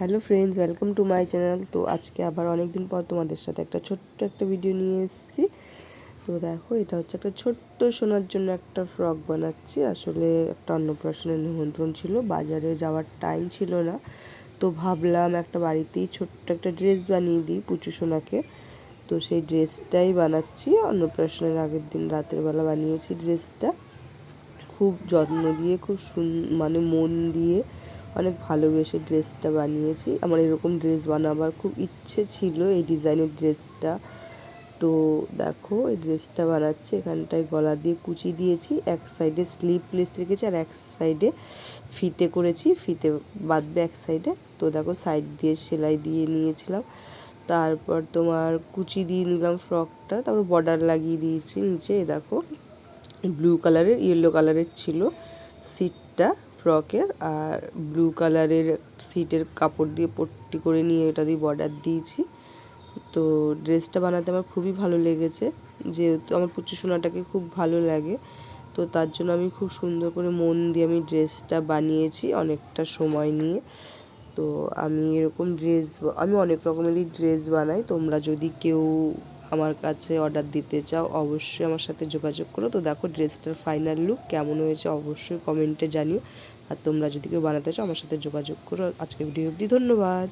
Hello friends, welcome to my channel. তো আজকে আবার অনেক দিন পর তোমাদের সাথে একটা ছোট্ট একটা ভিডিও নিয়ে এসেছি। তো দেখো, এটা হচ্ছে একটা ছোট্ট সোনার জন্য একটা ফ্রক বানাচ্ছি। আসলে একটা অন্নপ্রাশনের নিমন্ত্রণ ছিল, বাজারে যাওয়ার টাইম ছিল না, তো ভাবলাম একটা বাড়িতেই ছোট্ট একটা ড্রেস বানিয়ে দিই পুচু সোনাকে। তো সেই ড্রেসটাই বানাচ্ছি। অন্নপ্রাশনের আগের দিন রাতের বেলা বানিয়েছি ড্রেসটা, খুব যত্ন দিয়ে, খুব মানে মন দিয়ে অনেক ভালোবেসে ড্রেসটা বানিয়েছি। আমার এরকম ড্রেস বানাবার খুব ইচ্ছে ছিল, এই ডিজাইনের ড্রেসটা। তো দেখো, এই ড্রেসটা বানাচ্ছি। এখানটায় গলা দিয়ে কুচি দিয়েছি, এক সাইডে স্লিভলেস রেখেছি আর এক সাইডে ফিতে করেছি, ফিতে বাঁধবে এক সাইডে। তো দেখো, সাইড দিয়ে সেলাই দিয়ে নিয়েছিলাম, তারপর তোমার কুচি দিয়ে নিলাম ফ্রকটা, তারপর বর্ডার লাগিয়ে দিয়েছি নিচে। দেখো, ব্লু কালারের ইয়েলো কালারের ছিল সিটটা ফ্রকের, আর ব্লু কালারের সিটের কাপড় দিয়ে পট্টি করে নিয়ে এটা দিয়ে বর্ডার দিয়েছি। তো ড্রেসটা বানাতে আমার খুবই ভালো লেগেছে, যেহেতু আমার পুচু সোনাটাকে খুব ভালো লাগে। তো তার জন্য আমি খুব সুন্দর করে মন দিয়ে আমি ড্রেসটা বানিয়েছি অনেকটা সময় নিয়ে। তো আমি এরকম আমি অনেক রকমেরই ড্রেস বানাই। তোমরা যদি কেউ আমার কাছে অর্ডার দিতে চাও, অবশ্যই আমার সাথে যোগাযোগ করো। তো দেখো, ড্রেসটার ফাইনাল লুক কেমন হয়েছে অবশ্যই কমেন্টে জানিও। আর তোমরা যদি কেউ বানাতে চাও, আমার সাথে যোগাযোগ করো। আজকে ভিডিও অবধি, ধন্যবাদ।